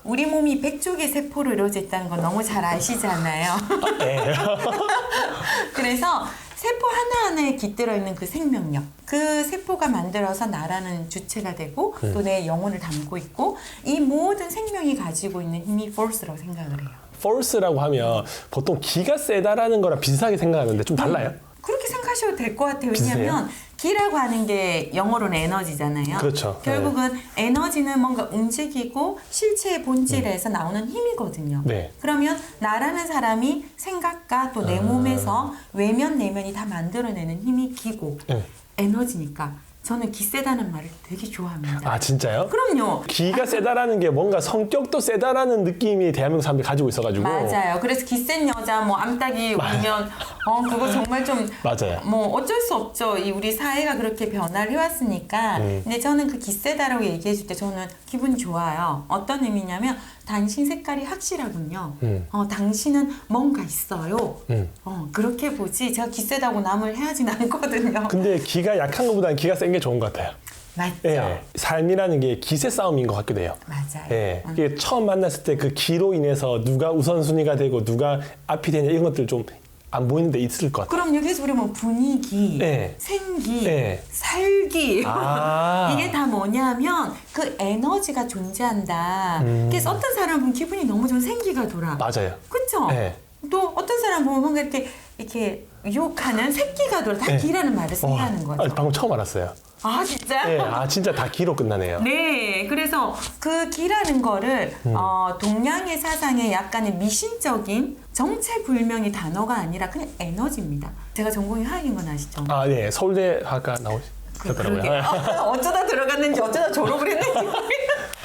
우리 몸이 100쪽의 세포로 이루어져 있다는 거 너무 잘 아시잖아요. 네. 그래서 세포 하나하나에 깃들어 있는 그 생명력, 그 세포가 만들어서 나라는 주체가 되고 또 내 영혼을 담고 있고 이 모든 생명이 가지고 있는 힘이 force라고 생각을 해요. force라고 하면 보통 기가 세다라는 거랑 비슷하게 생각하는데 좀 달라요? 그렇게 생각하셔도 될 것 같아요. 비슷해요? 왜냐하면 기라고 하는 게 영어로는 에너지잖아요. 그렇죠. 결국은 에너지는 뭔가 움직이고 실체의 본질에서 나오는 힘이거든요. 네. 그러면 나라는 사람이 생각과 또 내 몸에서 외면 내면이 다 만들어내는 힘이 기고 네. 에너지니까 저는 기 세다는 말을 되게 좋아합니다. 아 진짜요? 그럼요. 기가 세다라는 게 뭔가 성격도 세다라는 느낌이 대한민국 사람들이 가지고 있어가지고. 맞아요. 그래서 기센 여자 뭐 암탉이 울면 그거 정말 좀 맞아요. 뭐 어쩔 수 없죠. 이 우리 사회가 그렇게 변화를 해왔으니까. 근데 저는 그 기세다라고 얘기해 줄 때 저는 기분이 좋아요. 어떤 의미냐면 당신 색깔이 확실하군요. 당신은 뭔가 있어요. 그렇게 보지 제가 기세다고 남을 해하진 않거든요. 근데 기가 약한 것보다는 기가 센 게 좋은 것 같아요. 맞죠? 예, 삶이라는 게 기세 싸움인 것 같기도 해요. 맞아요. 예, 이게 처음 만났을 때 그 기로 인해서 누가 우선순위가 되고 누가 앞이 되냐 이런 것들 좀 안 보이는데 있을 것 같아요. 그럼 여기서 우리 뭐 분위기, 네. 생기, 네. 살기 아. 이게 다 뭐냐면 그 에너지가 존재한다. 그래서 어떤 사람 보면 기분이 너무 좋은 생기가 돌아. 맞아요. 그렇죠? 네. 또 어떤 사람 보면 뭔가 이렇게 유혹하는 새끼가 돌아. 다 네. 기라는 말을 써야 하는 거죠. 아, 방금 처음 알았어요. 아 진짜? 예, 아 진짜 다 기로 끝나네요. 네, 그래서 그 기라는 거를 동양의 사상에 약간의 미신적인 정체불명의 단어가 아니라 그냥 에너지입니다. 제가 전공이 화학인 건 아시죠? 아, 네, 서울대학과 나오셨더라고요. 그러게. 어쩌다 들어갔는지 어쩌다 졸업을 했는지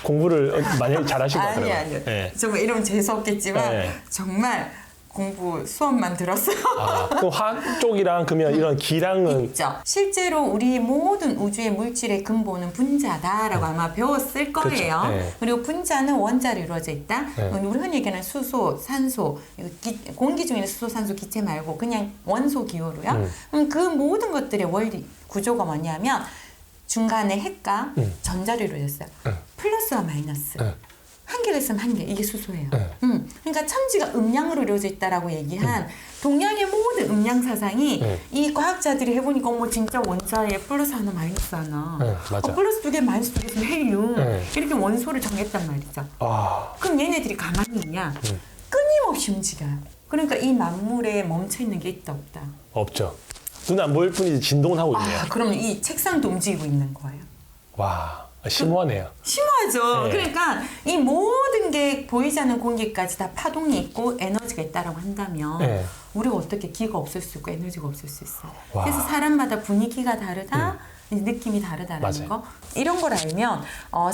공부를 많이 잘하신 것 같더라고요. 아니요. 예. 정말 이러면 재수없겠지만 네. 정말 공부 수업만 들었어요. 아, 또 화학 쪽이랑 그러면 이런 기랑은 있죠. 실제로 우리 모든 우주의 물질의 근본은 분자다라고 아마 배웠을 거예요. 그렇죠. 네. 그리고 분자는 원자로 이루어져 있다. 네. 우리 흔히 얘기하는 수소, 산소, 공기 중에는 수소, 산소, 기체 말고 그냥 원소 기호로요. 그럼 그 모든 것들의 원리 구조가 뭐냐면 중간에 핵과 전자로 이루어졌어요. 플러스와 마이너스. 한 개가 있으면 한 개, 이게 수소예요. 그러니까 천지가 음량으로 이루어져 있다라고 얘기한 동양의 모든 음량 사상이 이 과학자들이 해보니까 뭐 진짜 원자에 플러스 하나, 마이너스 하나. 맞아. 플러스 2개, 마이너스 2개 있으면 헬륨. 네. 이렇게 원소를 정했단 말이죠. 아, 그럼 얘네들이 가만히 있냐? 끊임없이 움직여요. 그러니까 이 만물에 멈춰있는 게 있다 없다. 없죠. 눈 안 보일 뿐이지 진동은 하고 있네요. 그러면 이 책상도 움직이고 있는 거예요. 와, 심오하네요. 심오하죠. 네. 그러니까 이 모든 게 보이지 않는 공기까지 다 파동이 있고 에너지가 있다라고 한다면 네. 우리가 어떻게 기가 없을 수 있고 에너지가 없을 수 있어요. 와. 그래서 사람마다 분위기가 다르다. 느낌이 다르다라는 맞아요. 거. 이런 걸 알면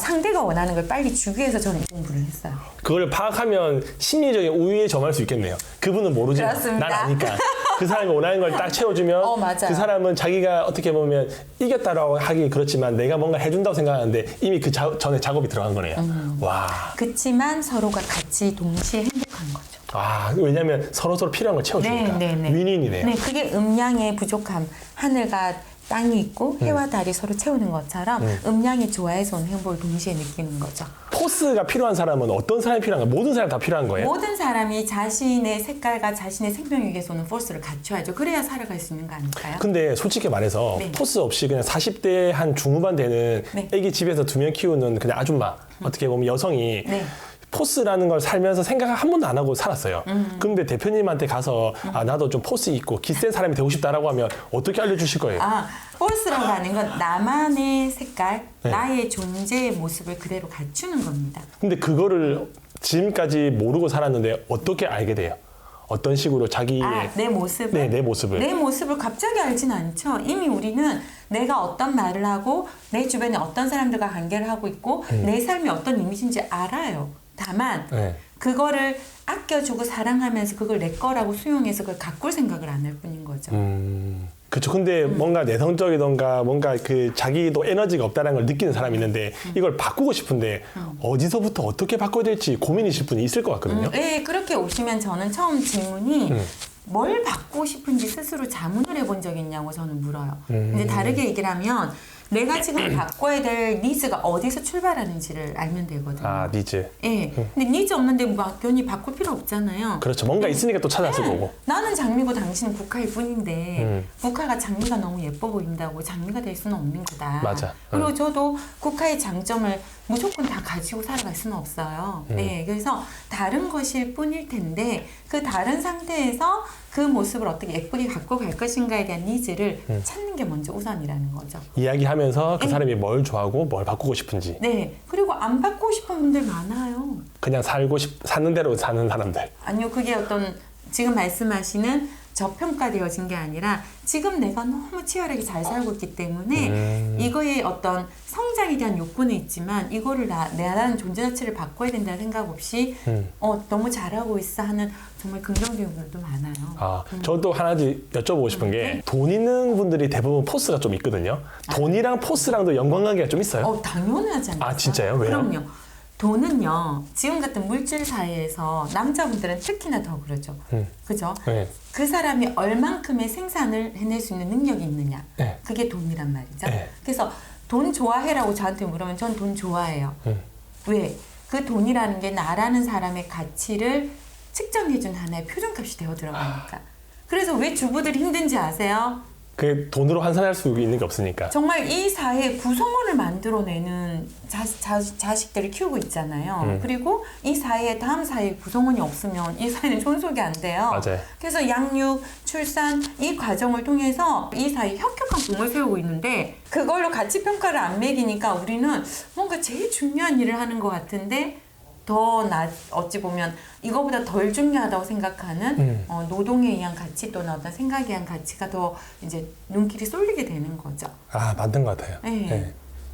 상대가 원하는 걸 빨리 주기 위해서 저는 이 공부를 했어요. 그걸 파악하면 심리적인 우위에 점할 수 있겠네요. 그분은 모르지만 그렇습니다. 난 아니까. 그 사람이 원하는 걸 딱 채워주면 맞아요. 그 사람은 자기가 어떻게 보면 이겼다라고 하기 그렇지만 내가 뭔가 해준다고 생각하는데 이미 그 전에 작업이 들어간 거네요. 와. 그렇지만 서로가 같이 동시에 행복한 거죠. 아, 왜냐면 서로 필요한 걸 채워주니까. 윈윈이네요. 네, 그게 음량의 부족함. 하늘과 땅이 있고 해와 달이 서로 채우는 것처럼 음량이 좋아해서 온 행복을 동시에 느끼는 거죠. 포스가 필요한 사람은 어떤 사람이 필요한가요? 모든 사람이 다 필요한 거예요? 모든 사람이 자신의 색깔과 자신의 생명력에서 오는 포스를 갖춰야죠. 그래야 살아갈 수 있는 거 아닐까요? 근데 솔직히 말해서 네. 포스 없이 그냥 40대 한 중후반 되는 네. 애기 집에서 2명 키우는 그냥 아줌마 어떻게 보면 여성이 네. 포스라는 걸 살면서 생각을 한 번도 안 하고 살았어요. 근데 대표님한테 가서 나도 좀 포스 있고 기센 사람이 되고 싶다라고 하면 어떻게 알려주실 거예요? 포스라고 하는 건 나만의 색깔, 네. 나의 존재의 모습을 그대로 갖추는 겁니다. 근데 그거를 지금까지 모르고 살았는데 어떻게 알게 돼요? 어떤 식으로 자기의 내 모습을? 네, 내 모습을. 내 모습을 갑자기 알진 않죠. 이미 우리는 내가 어떤 말을 하고 내 주변에 어떤 사람들과 관계를 하고 있고 내 삶이 어떤 이미지인지 알아요. 다만 네. 그거를 아껴주고 사랑하면서 그걸 내 거라고 수용해서 그걸 가꿀 생각을 안 할 뿐인 거죠. 그렇죠. 근데 뭔가 내성적이던가 뭔가 그 자기도 에너지가 없다는 걸 느끼는 사람이 있는데 이걸 바꾸고 싶은데 어디서부터 어떻게 바꿔야 될지 고민이실 분이 있을 것 같거든요. 네, 그렇게 오시면 저는 처음 질문이 뭘 받고 싶은지 스스로 자문을 해본 적 있냐고 저는 물어요. 근데 다르게 얘기를 하면 내가 지금 바꿔야 될 니즈가 어디서 출발하는지를 알면 되거든요. 아, 니즈. 예. 근데 니즈 없는데 막 괜히 바꿀 필요 없잖아요. 그렇죠. 뭔가 있으니까 또 찾았을 거고. 나는 장미고 당신은 국화일 뿐인데 국화가 장미가 너무 예뻐 보인다고 장미가 될 수는 없는 거다. 맞아. 그리고 저도 국화의 장점을 무조건 다 가지고 살아갈 수는 없어요. 네, 그래서 다른 것일 뿐일 텐데 그 다른 상태에서 그 모습을 어떻게 예쁘게 갖고 갈 것인가에 대한 니즈를 찾는 게 먼저 우선이라는 거죠. 이야기하면서 그 네. 사람이 뭘 좋아하고 뭘 바꾸고 싶은지. 네, 그리고 안 바꾸고 싶은 분들 많아요. 그냥 사는 대로 사는 사람들. 아니요, 그게 어떤 지금 말씀하시는 저평가되어진 게 아니라 지금 내가 너무 치열하게 잘 살고 있기 때문에 이거의 어떤 성장에 대한 욕구는 있지만 이거를 내라는 존재 자체를 바꿔야 된다는 생각 없이 너무 잘하고 있어 하는 정말 긍정적인 분들도 많아요. 아, 저도 하나씩 여쭤보고 싶은 게 돈 있는 분들이 대부분 포스가 좀 있거든요. 돈이랑 포스랑도 연관관계가 좀 있어요? 당연하지 않나요? 아, 진짜요? 왜요? 그럼요. 돈은요, 지금 같은 물질 사회에서 남자분들은 특히나 더 그러죠. 그죠? 네. 그 사람이 얼만큼의 생산을 해낼 수 있는 능력이 있느냐. 네. 그게 돈이란 말이죠. 네. 그래서 돈 좋아해라고 저한테 물으면 전 돈 좋아해요. 왜? 그 돈이라는 게 나라는 사람의 가치를 측정해준 하나의 표준값이 되어 들어가니까. 그래서 왜 주부들이 힘든지 아세요? 그 돈으로 환산할 수 있는 게 없으니까. 정말 이 사회의 구성원을 만들어내는 자식들을 키우고 있잖아요. 그리고 이 사회에 다음 사회의 구성원이 없으면 이 사회는 존속이 안 돼요. 맞아요. 그래서 양육, 출산 이 과정을 통해서 이 사회에 혁혁한 공을 세우고 있는데 그걸로 가치 평가를 안 매기니까 우리는 뭔가 제일 중요한 일을 하는 것 같은데 어찌 보면 이거보다 덜 중요하다고 생각하는 노동에 의한 가치 또는 어떤 생각에 의한 가치가 더 이제 눈길이 쏠리게 되는 거죠. 아, 맞는 것 같아요. 네. 네.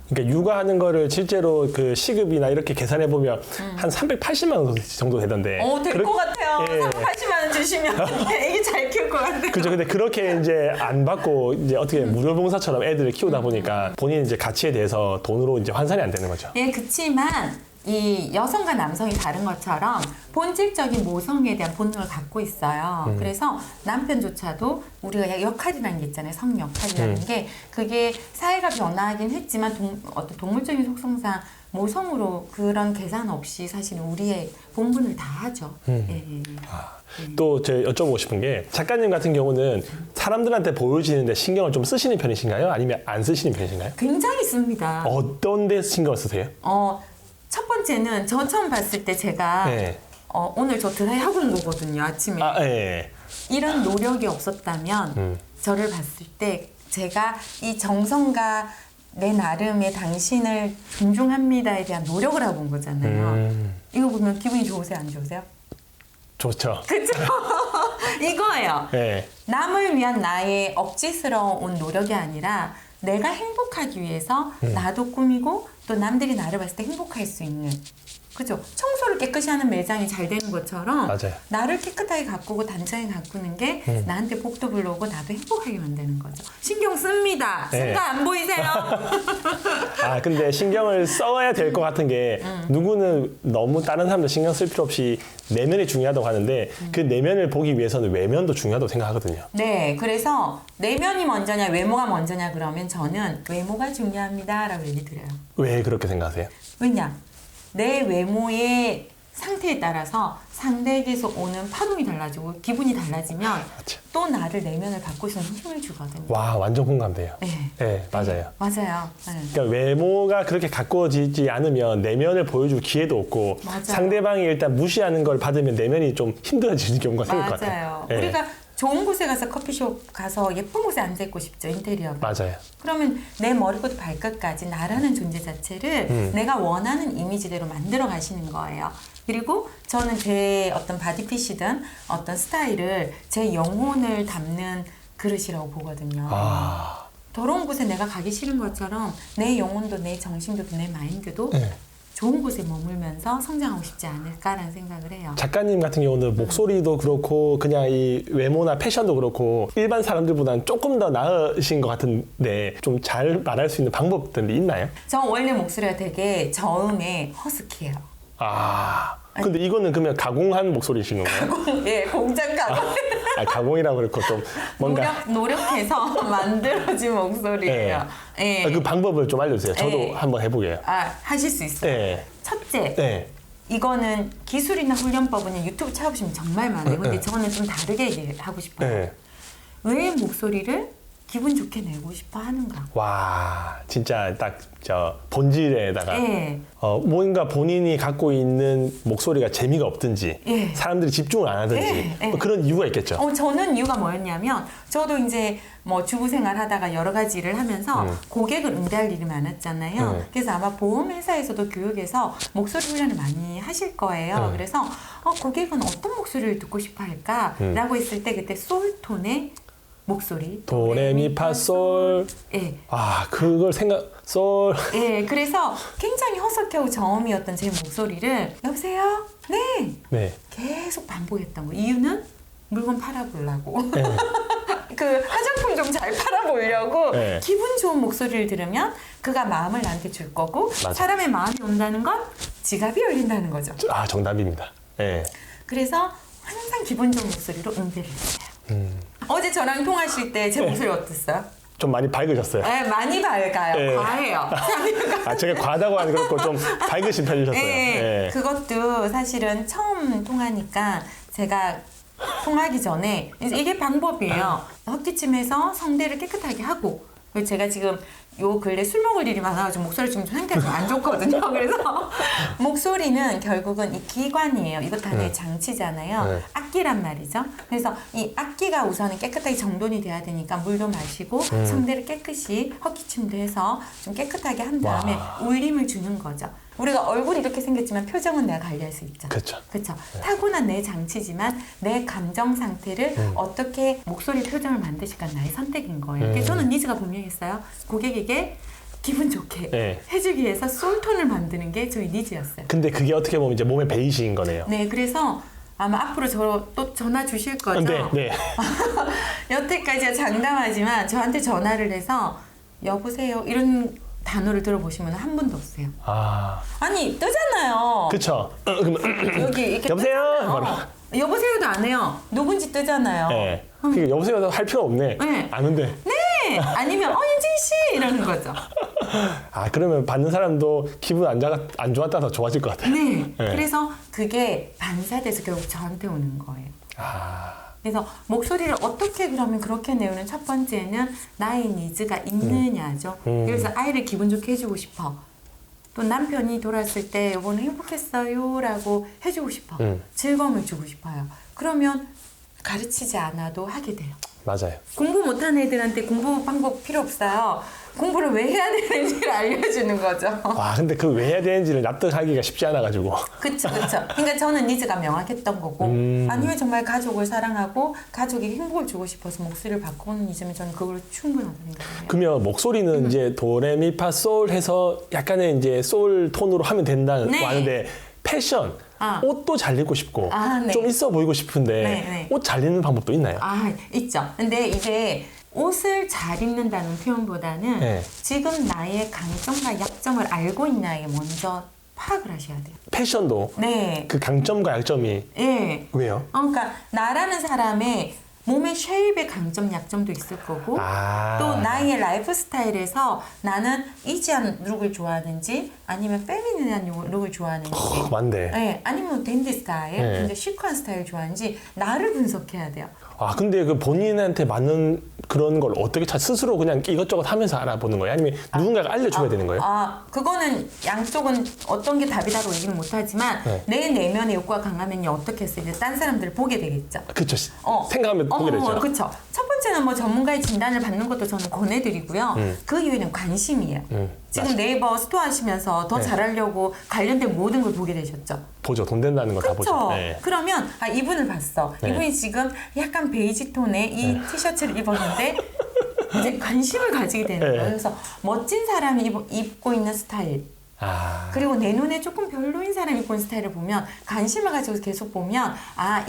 그러니까 육아하는 거를 실제로 그 시급이나 이렇게 계산해 보면 한 380만 원 정도 되던데. 될 것 같아요. 예. 380만 원 주시면 애기 잘 키울 것 같아요. 그죠. 근데 그렇게 이제 안 받고 이제 어떻게 무료봉사처럼 애들을 키우다 보니까 본인 이제 가치에 대해서 돈으로 이제 환산이 안 되는 거죠. 예, 그치만 이 여성과 남성이 다른 것처럼 본질적인 모성에 대한 본능을 갖고 있어요. 그래서 남편조차도 우리가 역할이라는 게 있잖아요. 성 역할이라는 게 그게 사회가 변화하긴 했지만 어떤 동물적인 속성상 모성으로 그런 계산 없이 사실 우리의 본분을 다 하죠. 예. 또 제가 여쭤보고 싶은 게 작가님 같은 경우는 사람들한테 보여지는데 신경을 좀 쓰시는 편이신가요? 아니면 안 쓰시는 편이신가요? 굉장히 씁니다. 어떤 데 신경을 쓰세요? 첫 번째는 저 처음 봤을 때 제가 네. 오늘 저 드라이 하고 온 거거든요. 아침에. 아, 예. 이런 노력이 없었다면 저를 봤을 때 제가 이 정성과 내 나름의 당신을 존중합니다에 대한 노력을 하고 온 거잖아요. 이거 보면 기분이 좋으세요? 안 좋으세요? 좋죠. 그쵸? 이거예요. 네. 남을 위한 나의 억지스러운 노력이 아니라 내가 행복하기 위해서 나도 꾸미고 또 남들이 나를 봤을 때 행복할 수 있는 그죠? 청소를 깨끗이 하는 매장이 잘 되는 것처럼 맞아요. 나를 깨끗하게 가꾸고 단정히 가꾸는 게 나한테 복도 불러오고 나도 행복하게 만드는 거죠. 신경 씁니다. 네. 순간 안 보이세요? 아, 근데 신경을 써야 될 것 같은 게 누구는 너무 다른 사람들 신경 쓸 필요 없이 내면이 중요하다고 하는데 그 내면을 보기 위해서는 외면도 중요하다고 생각하거든요. 네, 그래서 내면이 먼저냐 외모가 먼저냐 그러면 저는 외모가 중요합니다라고 얘기 드려요. 왜 그렇게 생각하세요? 왜냐? 내 외모의 상태에 따라서 상대에게서 오는 파동이 달라지고 기분이 달라지면 맞죠. 또 나를 내면을 바꿀 수 있는 힘을 주거든요. 와, 완전 공감돼요. 네. 네, 맞아요. 맞아요. 네. 그러니까 외모가 그렇게 가꾸어지지 않으면 내면을 보여줄 기회도 없고 맞아요. 상대방이 일단 무시하는 걸 받으면 내면이 좀 힘들어지는 경우가 생길 것 같아요. 맞아요. 네. 우리가 좋은 곳에 가서 커피숍 가서 예쁜 곳에 앉아있고 싶죠. 인테리어가. 맞아요. 그러면 내 머리부터 발끝까지 나라는 존재 자체를 내가 원하는 이미지대로 만들어 가시는 거예요. 그리고 저는 제 어떤 바디핏이든 어떤 스타일을 제 영혼을 담는 그릇이라고 보거든요. 아, 더러운 곳에 내가 가기 싫은 것처럼 내 영혼도 내 정신도 내 마인드도 네. 좋은 곳에 머물면서 성장하고 싶지 않을까라는 생각을 해요. 작가님 같은 경우는 목소리도 그렇고 그냥 이 외모나 패션도 그렇고 일반 사람들보다는 조금 더 나으신 것 같은데 좀 잘 말할 수 있는 방법들이 있나요? 저 원래 목소리가 되게 저음에 허스키해요. 아, 근데 이거는 그러면 가공한 목소리신 건가요? 예, 공장 가공. 가공이라고 그렇고 좀 뭔가 노력해서 만들어진 목소리예요. 예. 그 방법을 좀 알려주세요. 저도 네. 한번 해보게요. 하실 수 있어요. 네. 첫째, 네. 이거는 기술이나 훈련법은 유튜브 찾아보시면 정말 많아요. 근데 저는 좀 다르게 얘기하고 싶어요. 네. 왜 목소리를 기분 좋게 내고 싶어 하는가? 와, 진짜 딱 저 본질에다가 예. 뭔가 본인이 갖고 있는 목소리가 재미가 없든지 예. 사람들이 집중을 안 하든지 예. 뭐 그런 이유가 있겠죠. 저는 이유가 뭐였냐면 저도 이제 뭐 주부생활 하다가 여러 가지 일을 하면서 고객을 응대할 일이 많았잖아요. 그래서 아마 보험회사에서도 교육에서 목소리 훈련을 많이 하실 거예요. 그래서 고객은 어떤 목소리를 듣고 싶어 할까라고 했을 때 그때 솔톤의 목소리 도레미파솔. 예. 그걸 솔. 예, 그래서 굉장히 허스키하고 저음이었던 제 목소리를 여보세요? 네. 네. 계속 반복했던 거. 이유는 물건 팔아보려고. 네. 그 화장품 좀 잘 팔아보려고 네. 기분 좋은 목소리를 들으면 그가 마음을 나한테 줄 거고 맞아. 사람의 마음이 온다는 건 지갑이 열린다는 거죠. 정답입니다. 네. 그래서 항상 기분 좋은 목소리로 응대를 했어요. 어제 저랑 통화하실 때 제 목소리 어땠어요? 좀 많이 밝으셨어요. 네, 많이 밝아요. 네. 과해요. 제가 과하다고 하니 그렇고 좀 밝으신 편이셨어요. 네, 네. 그것도 사실은 처음 통하니까 제가 통하기 전에 이게 방법이에요. 헛기침해서 성대를 깨끗하게 하고 그리고 제가 지금 요 근래 술 먹을 일이 많아가지고 목소리 지금 상태가 좀 안 좋거든요. 그래서 목소리는 결국은 이 기관이에요. 이거 다 내 장치잖아요. 네. 악기란 말이죠. 그래서 이 악기가 우선은 깨끗하게 정돈이 돼야 되니까 물도 마시고 성대를 깨끗이 헛기침도 해서 좀 깨끗하게 한 다음에 울림을 주는 거죠. 우리가 얼굴이 이렇게 생겼지만 표정은 내가 관리할 수 있죠. 그렇죠. 그렇죠. 타고난 내 장치지만 내 감정 상태를 어떻게 목소리 표정을 만드실까 나의 선택인 거예요. 그래서 저는 니즈가 분명했어요. 고객에게 기분 좋게 네. 해주기 위해서 솔톤을 만드는 게 저희 니즈였어요. 근데 그게 어떻게 보면 이제 몸의 베이스인 거네요. 네, 그래서 아마 앞으로 저 또 전화 주실 거죠? 네. 여태까지 장담하지만 저한테 전화를 해서 여보세요 이런 단어를 들어보시면 한 분도 없어요. 아니 뜨잖아요. 그렇죠. 그러면 여기 이렇게 여보세요? 뜨잖아요. 여보세요도 안 해요. 누군지 뜨잖아요. 네. 그러니까 여보세요 할 필요 없네. 네. 아는데. 네. 아니면 윤진 씨 이러는 거죠. 그러면 받는 사람도 기분 안 좋았다 더 좋아질 것 같아요. 네. 그래서 그게 반사돼서 결국 저한테 오는 거예요. 그래서 목소리를 어떻게 그러면 그렇게 내우는 첫 번째는 나의 니즈가 있느냐죠. 그래서 아이를 기분 좋게 해주고 싶어. 또 남편이 돌아왔을 때 여보는 행복했어요 라고 해주고 싶어. 즐거움을 주고 싶어요. 그러면 가르치지 않아도 하게 돼요. 맞아요. 공부 못하는 애들한테 공부 방법 필요 없어요. 공부를 왜 해야 되는지를 알려주는 거죠. 근데 그 왜 해야 되는지를 납득하기가 쉽지 않아가지고. 그쵸. 그러니까 저는 니즈가 명확했던 거고 아니면 정말 가족을 사랑하고 가족에게 행복을 주고 싶어서 목소리를 바꾸는 니즈면 저는 그걸로 충분하다는 거예요. 그러면 목소리는 이제 도레미파솔 해서 약간의 이제 솔 톤으로 하면 된다고 하는데 패션, 옷도 잘 입고 싶고 네. 좀 있어 보이고 싶은데 네. 옷 잘 입는 방법도 있나요? 있죠. 근데 이게 옷을 잘 입는다는 표현보다는 네. 지금 나의 강점과 약점을 알고 있냐에 먼저 파악을 하셔야 돼요. 패션도 네. 그 강점과 약점이 예. 왜요? 그러니까 나라는 사람의 몸의 쉐입의 강점, 약점도 있을 거고 또 나의 라이프 스타일에서 나는 이지한 룩을 좋아하는지 아니면 페미닌한 룩을 좋아하는지 맞네. 네, 아니면 댄디 스타일, 굉장히 시크한 스타일 좋아하는지 나를 분석해야 돼요. 근데 그 본인한테 맞는 그런 걸 어떻게 스스로 그냥 이것저것 하면서 알아보는 거예요? 아니면 누군가가 알려줘야 되는 거예요? 그거는 양쪽은 어떤 게 답이다라고 얘기는 못하지만 내 내면의 욕구가 강하면 어떻게 했어? 이제 딴 사람들을 보게 되겠죠. 그렇죠. 생각하면 보게 되죠. 그렇죠. 첫 번째는 뭐 전문가의 진단을 받는 것도 저는 권해드리고요. 그 이후에는 관심이에요. 지금 네이버 스토어 하시면서 더 잘하려고 관련된 모든 걸 보게 되셨죠. 보죠. 돈 된다는 거 다 보죠. 네. 그러면 이분을 봤어. 이분이 지금 약간 베이지 톤의 이 티셔츠를 입었는데 이제 관심을 가지게 되는 거예요. 그래서 멋진 사람이 입고 있는 스타일 그리고 내 눈에 조금 별로인 사람이 입고 있는 스타일을 보면 관심을 가지고 계속 보면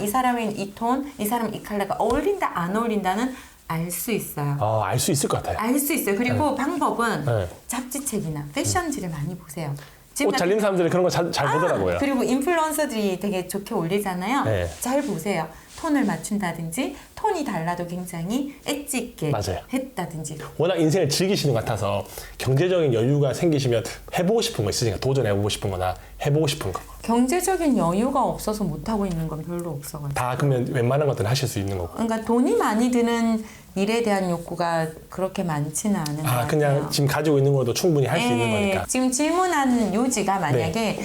이 사람은 이 톤, 이 사람은 이 컬러가 어울린다 안 어울린다는 알 수 있어요. 알 수 있을 것 같아요. 알 수 있어요. 그리고 방법은 잡지책이나 패션지를 많이 보세요. 지금 옷 잘 입는 사람들이 그런 거 잘 보더라고요. 그리고 인플루언서들이 되게 좋게 올리잖아요. 네. 잘 보세요. 톤을 맞춘다든지 톤이 달라도 굉장히 엣지 있게 맞아요. 했다든지. 워낙 인생을 즐기시는 것 같아서 경제적인 여유가 생기시면 해보고 싶은 거 있으니까 도전해보고 싶은 거나 해보고 싶은 거. 경제적인 여유가 없어서 못하고 있는 건 별로 없어가지고. 다 그러면 웬만한 것들은 하실 수 있는 거고. 그러니까 돈이 많이 드는 일에 대한 욕구가 그렇게 많지는 않은 것 같아요. 그냥 지금 가지고 있는 것도 충분히 할 수 있는 거니까. 지금 질문한 요지가 만약에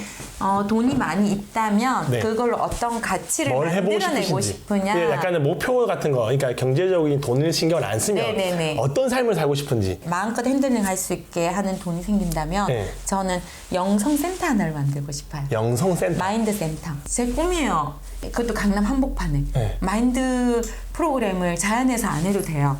돈이 많이 있다면 네. 그걸로 어떤 가치를 뭘 해보고 만들어내고 싶으신지. 싶으냐. 예, 약간의 목표 같은 거, 그러니까 경제적인 돈을 신경을 안 쓰면 네네네. 어떤 삶을 살고 싶은지. 마음껏 핸들링 할 수 있게 하는 돈이 생긴다면 네. 저는 영성센터 하나를 만들고 싶어요. 영성센터. 마인드 센터. 제 꿈이에요. 그것도 강남 한복판에. 네. 마인드 프로그램을 자연에서 안 해도 돼요.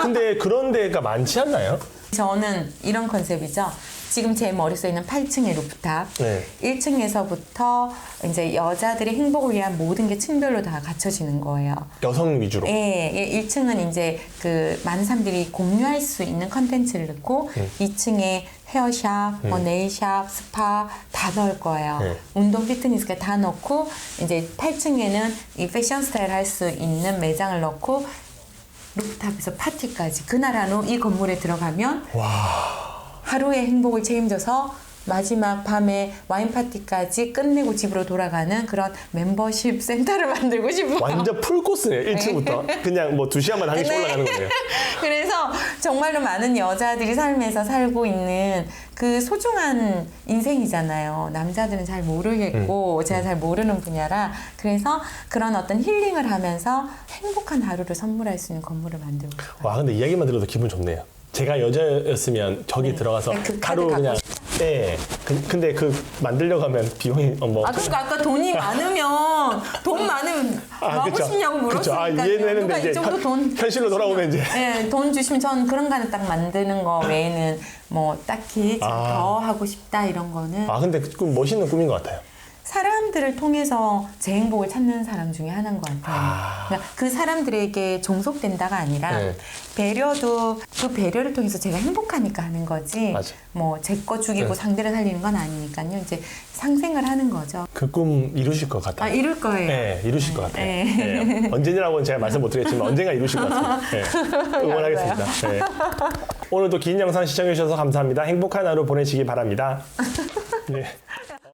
근데 그런 데가 많지 않나요? 저는 이런 컨셉이죠. 지금 제 머릿속에 있는 8층의 루프탑. 네. 1층에서부터 이제 여자들의 행복을 위한 모든 게 층별로 다 갖춰지는 거예요. 여성 위주로. 예, 1층은 이제 그 많은 사람들이 공유할 수 있는 컨텐츠를 넣고 2층에 헤어샵, 뭐 네일샵, 스파 다 넣을 거예요. 네. 운동 피트니스까지 다 넣고 이제 8층에는 이 패션 스타일 할 수 있는 매장을 넣고 루프탑에서 파티까지 그날 한우 이 건물에 들어가면 하루의 행복을 책임져서 마지막 밤에 와인 파티까지 끝내고 집으로 돌아가는 그런 멤버십 센터를 만들고 싶어요. 완전 풀코스네요. 1층부터. 그냥 뭐 2시간만 한 개씩 네. 올라가는 거예요. 그래서 정말로 많은 여자들이 삶에서 살고 있는 그 소중한 인생이잖아요. 남자들은 잘 모르겠고 제가 잘 모르는 분야라 그래서 그런 어떤 힐링을 하면서 행복한 하루를 선물할 수 있는 건물을 만들고 싶어요. 와, 근데 이야기만 들어도 기분 좋네요. 제가 여자였으면 저기 들어가서 그 카드 하루 갖고 그냥 네. 근데 그 만들려고 하면 비용이 뭐 그러니까 아까 돈이 많으면 돈 많으면 뭐 하고 그쵸. 싶냐고 그쵸. 물었으니까요. 이해는 했는데 누가 이 이제 정도 돈 현실로 돌아오면 이제 네, 돈 주시면 전 그런 거는 딱 만드는 거 외에는 뭐 딱히 지금 더 하고 싶다 이런 거는 근데 그 멋있는 꿈인 것 같아요. 사람들을 통해서 제 행복을 찾는 사람 중에 하나인 것 같아요. 그러니까 그 사람들에게 종속된다가 아니라 네. 배려도 그 배려를 통해서 제가 행복하니까 하는 거지. 맞아. 뭐 제 거 죽이고 상대를 살리는 건 아니니까요. 이제 상생을 하는 거죠. 그 꿈 이루실 것 같아요. 이룰 거예요. 네, 이루실 것 같아요. 네. 네. 언제냐고는 제가 말씀 못 드리겠지만 언젠가 이루실 것 같아요. 네. 응원하겠습니다. 네. 오늘도 긴 영상 시청해 주셔서 감사합니다. 행복한 하루 보내시기 바랍니다. 네.